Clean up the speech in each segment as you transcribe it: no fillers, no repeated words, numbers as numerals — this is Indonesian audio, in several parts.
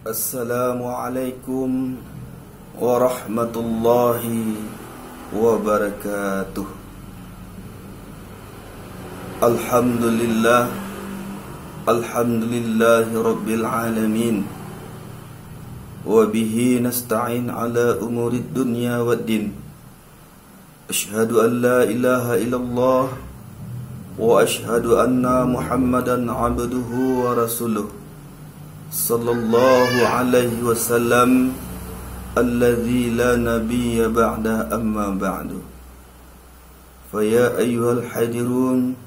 Assalamualaikum warahmatullahi wabarakatuh. Alhamdulillahi rabbil alamin. Wabihi nasta'in ala umurid dunya waddin. Ashhadu an la ilaha illallah wa ashhadu anna Muhammadan abduhu wa rasuluh sallallahu alaihi wasallam alladzi la nabiyya ba'da amma ba'du. Faya ayyuhal hadirun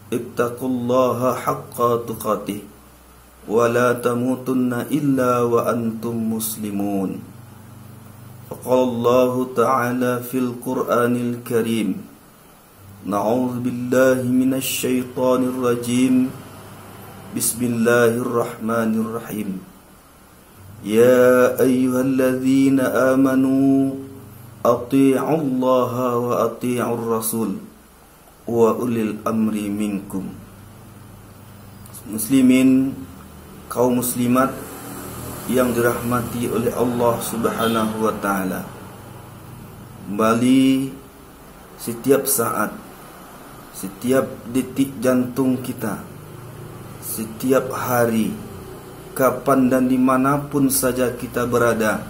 ittaqullaha haqqa tuqatih wa la tamutunna illa wa antum muslimun. Faqala Allah ta'ala fil Qur'anil Karim, na'udzu billahi minasy syaithanir rajim. Bismillahirrahmanirrahim. Ya ayyuhalladzina amanu athi'ullaha wa athi'ur rasul wa ulil amri minkum. Muslimin, kaum muslimat yang dirahmati oleh Allah Subhanahu wa taala. Kembali setiap saat, setiap detik jantung kita, setiap hari, kapan dan dimanapun saja kita berada,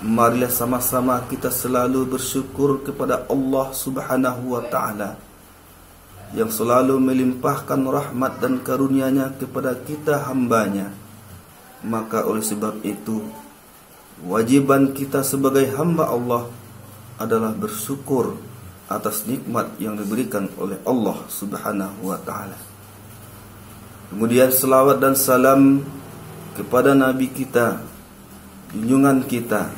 marilah sama-sama kita selalu bersyukur kepada Allah Subhanahu wa ta'ala yang selalu melimpahkan rahmat dan karunia-Nya kepada kita hambanya. Maka oleh sebab itu, wajiban kita sebagai hamba Allah adalah bersyukur atas nikmat yang diberikan oleh Allah Subhanahu wa ta'ala. Kemudian selawat dan salam kepada Nabi kita, junjungan kita,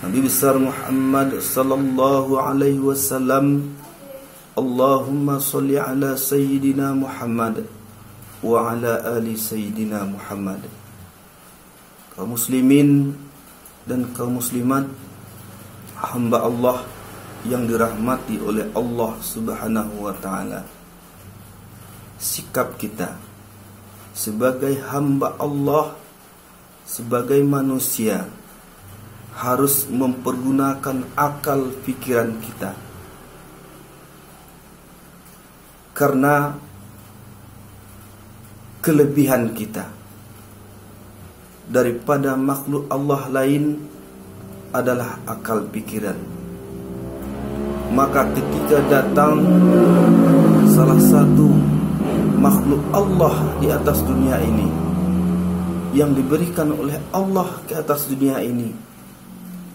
Nabi besar Muhammad sallallahu alaihi wasallam. Allahumma sholli ala sayyidina Muhammad wa ala ali sayyidina Muhammad. Kaum muslimin dan kaum muslimat, hamba Allah yang dirahmati oleh Allah Subhanahu wa taala. Sikap kita sebagai hamba Allah, sebagai manusia, harus mempergunakan akal pikiran kita. Karena kelebihan kita daripada makhluk Allah lain adalah akal pikiran. Maka ketika datang salah satu makhluk Allah di atas dunia ini, yang diberikan oleh Allah ke atas dunia ini,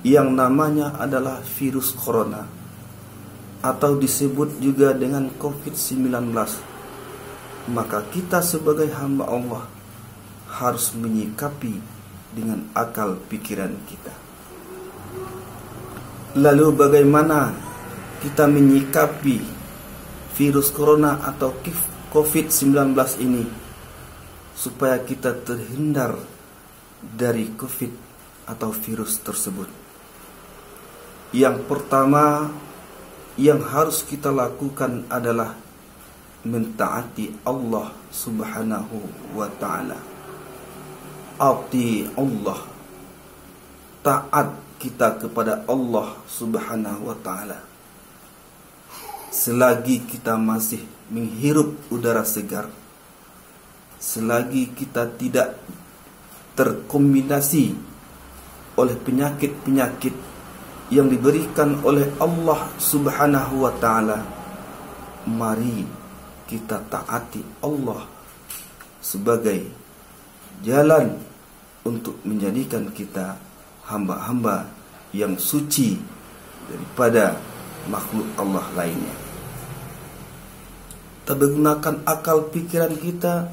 yang namanya adalah virus corona, atau disebut juga dengan COVID-19, maka kita sebagai hamba Allah harus menyikapi dengan akal pikiran kita. Lalu bagaimana kita menyikapi virus corona atau COVID-19 ini supaya kita terhindar dari COVID atau virus tersebut? Yang pertama yang harus kita lakukan adalah mentaati Allah Subhanahu wa ta'ala. Ati Allah, taat kita kepada Allah Subhanahu wa ta'ala. Selagi kita masih menghirup udara segar, selagi kita tidak terkombinasi oleh penyakit-penyakit yang diberikan oleh Allah Subhanahu wa ta'ala, mari kita taati Allah sebagai jalan untuk menjadikan kita hamba-hamba yang suci daripada makhluk Allah lainnya. Kita menggunakan akal pikiran kita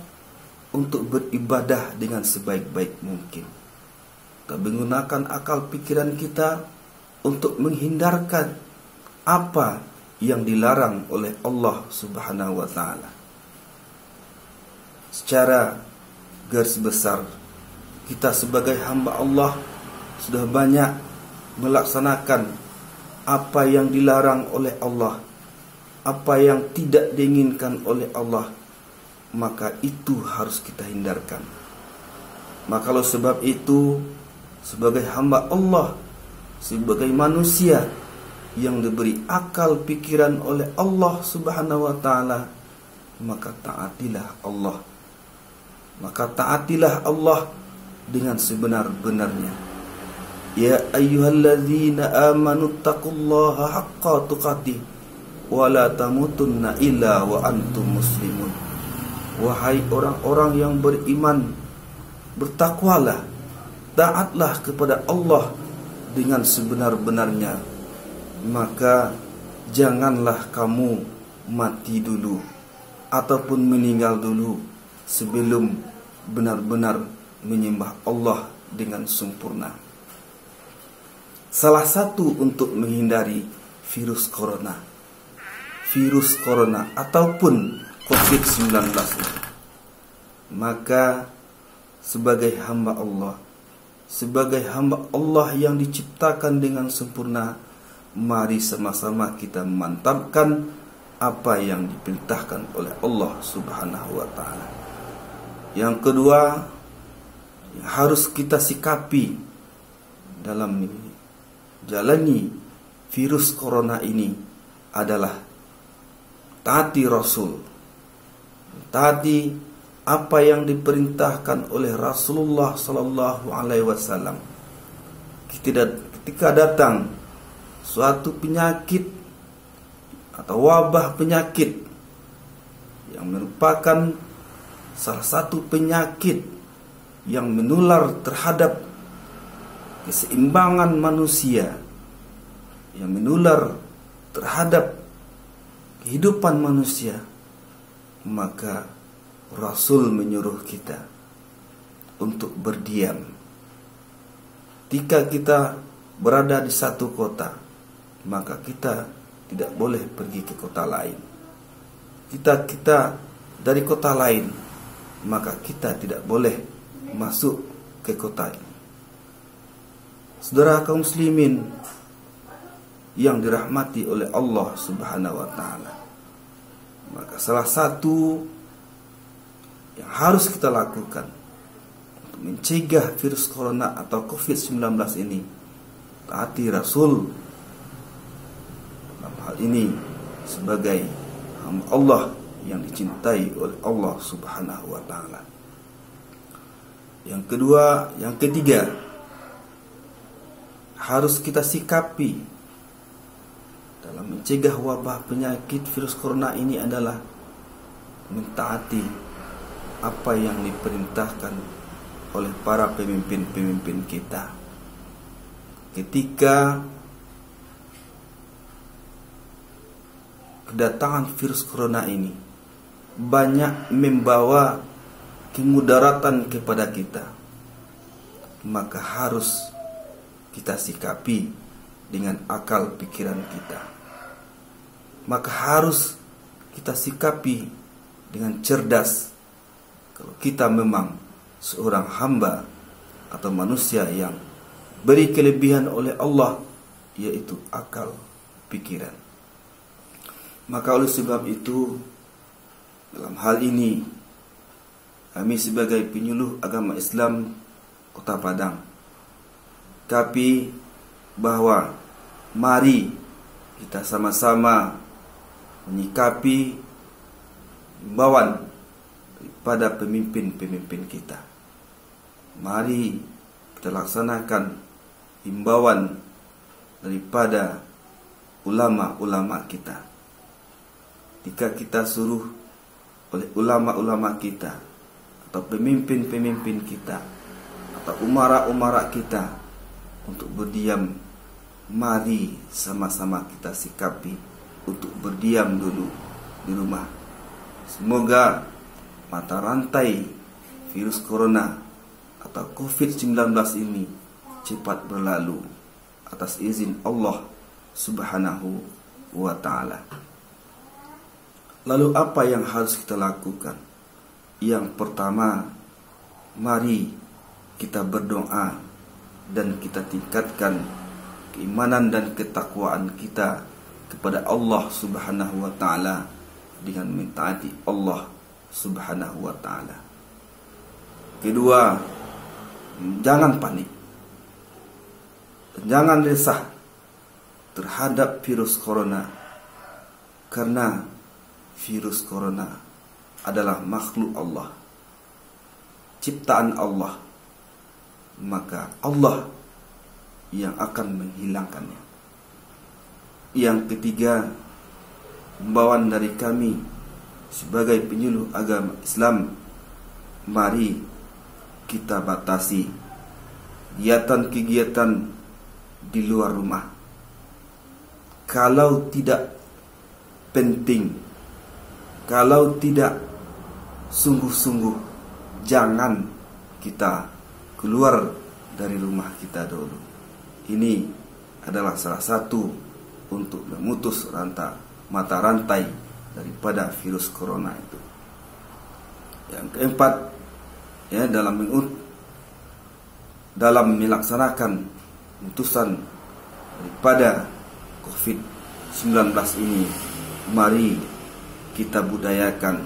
untuk beribadah dengan sebaik-baik mungkin. Kita menggunakan akal pikiran kita untuk menghindarkan apa yang dilarang oleh Allah Subhanahu wa ta'ala. Secara garis besar, kita sebagai hamba Allah sudah banyak melaksanakan apa yang dilarang oleh Allah, apa yang tidak diinginkan oleh Allah, maka itu harus kita hindarkan. Maka kalau sebab itu, sebagai hamba Allah, sebagai manusia yang diberi akal pikiran oleh Allah Subhanahu wa taala, maka taatilah Allah. Maka taatilah Allah dengan sebenar-benarnya. Ya ayyuhalladzina amanu taqullaha haqqa tuqatih wa la tamutunna illa wa antum muslimun. Wahai orang-orang yang beriman, bertakwalah, taatlah kepada Allah dengan sebenar-benarnya. Maka janganlah kamu mati dulu ataupun meninggal dulu sebelum benar-benar menyembah Allah dengan sempurna. Salah satu untuk menghindari virus corona ataupun COVID-19 itu, maka sebagai hamba Allah yang diciptakan dengan sempurna, mari sama-sama kita memantapkan apa yang diperintahkan oleh Allah Subhanahu wa taala. Yang kedua, yang harus kita sikapi dalam jalani virus corona ini adalah taati Rasul, taati apa yang diperintahkan oleh Rasulullah sallallahu alaihi wasallam. Ketika datang suatu penyakit atau wabah penyakit yang merupakan salah satu penyakit yang menular terhadap keseimbangan manusia, yang menular terhadap kehidupan manusia, maka Rasul menyuruh kita untuk berdiam. Ketika kita berada di satu kota, maka kita tidak boleh pergi ke kota lain. Kita dari kota lain, maka kita tidak boleh masuk ke kota ini. Saudara kaum muslimin yang dirahmati oleh Allah Subhanahu wa taala, maka salah satu yang harus kita lakukan untuk mencegah virus corona atau COVID-19 ini, taati Rasul dalam hal ini sebagai hamba Allah yang dicintai oleh Allah Subhanahu wa taala. Yang ketiga, harus kita sikapi dalam mencegah wabah penyakit virus corona ini adalah mentaati apa yang diperintahkan oleh para pemimpin-pemimpin kita. Ketika kedatangan virus corona ini banyak membawa kemudaratan kepada kita, maka harus kita sikapi dengan akal pikiran kita. Maka harus kita sikapi dengan cerdas. Kalau kita memang seorang hamba atau manusia yang beri kelebihan oleh Allah, yaitu akal pikiran. Maka oleh sebab itu, dalam hal ini kami sebagai penyuluh agama Islam Kota Padang tapi bahwa mari kita sama-sama menyikapi himbauan daripada pemimpin-pemimpin kita. Mari kita laksanakan himbauan daripada ulama-ulama kita. Jika kita suruh oleh ulama-ulama kita atau pemimpin-pemimpin kita atau umara-umara kita untuk berdiam, mari sama-sama kita sikapi untuk berdiam dulu di rumah. Semoga mata rantai virus corona atau COVID-19 ini cepat berlalu atas izin Allah Subhanahu wa ta'ala. Lalu apa yang harus kita lakukan? Yang pertama, mari kita berdoa dan kita tingkatkan keimanan dan ketakwaan kita kepada Allah Subhanahu wa ta'ala dengan mentaati Allah Subhanahu wa ta'ala. Kedua, jangan panik, jangan resah terhadap virus corona, karena virus corona adalah makhluk Allah, ciptaan Allah, maka Allah yang akan menghilangkannya. Yang ketiga, himbauan dari kami sebagai penyuluh agama Islam, mari kita batasi kegiatan-kegiatan di luar rumah. Kalau tidak penting, kalau tidak sungguh-sungguh, jangan kita keluar dari rumah kita dulu. Ini adalah salah satu untuk memutus mata rantai daripada virus corona itu. Yang keempat, ya, dalam melaksanakan putusan daripada COVID-19 ini, mari kita budayakan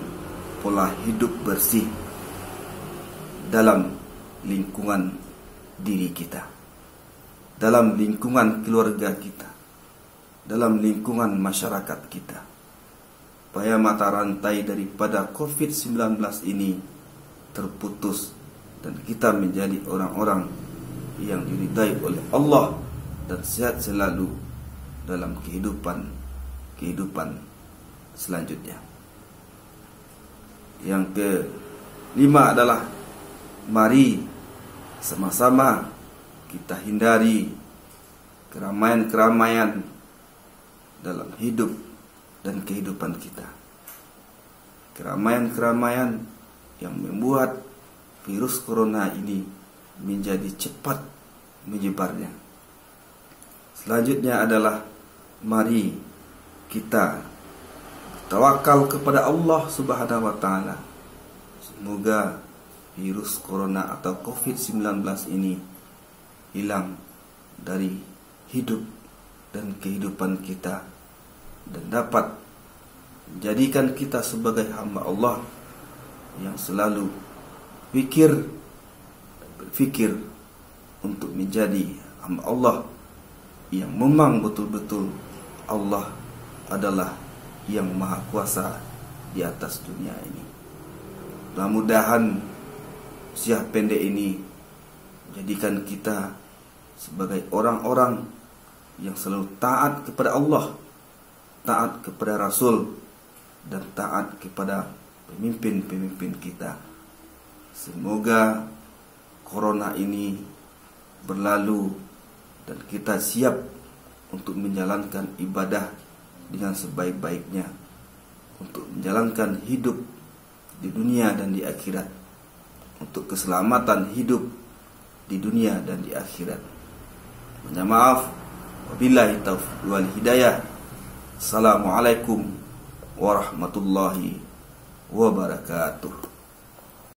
pola hidup bersih dalam lingkungan diri kita, dalam lingkungan keluarga kita, dalam lingkungan masyarakat kita, supaya mata rantai daripada COVID-19 ini terputus dan kita menjadi orang-orang yang diridai oleh Allah dan sehat selalu dalam kehidupan selanjutnya. Yang kelima adalah mari sama-sama kita hindari keramaian-keramaian dalam hidup dan kehidupan kita. Keramaian-keramaian yang membuat virus corona ini menjadi cepat menyebarnya. Selanjutnya adalah mari kita tawakal kepada Allah Subhanahu wa taala. Semoga virus corona atau COVID-19 ini hilang dari hidup dan kehidupan kita dan dapat menjadikan kita sebagai hamba Allah yang selalu berpikir untuk menjadi hamba Allah yang memang betul-betul Allah adalah yang maha kuasa di atas dunia ini. Mudah-mudahan usia pendek ini menjadikan kita sebagai orang-orang yang selalu taat kepada Allah, taat kepada Rasul, dan taat kepada pemimpin-pemimpin kita. Semoga corona ini berlalu dan kita siap untuk menjalankan ibadah dengan sebaik-baiknya, untuk menjalankan hidup di dunia dan di akhirat, untuk keselamatan hidup di dunia dan di akhirat. Mohon maaf, wabillahi taufiq wal hidayah. Assalamualaikum warahmatullahi wabarakatuh.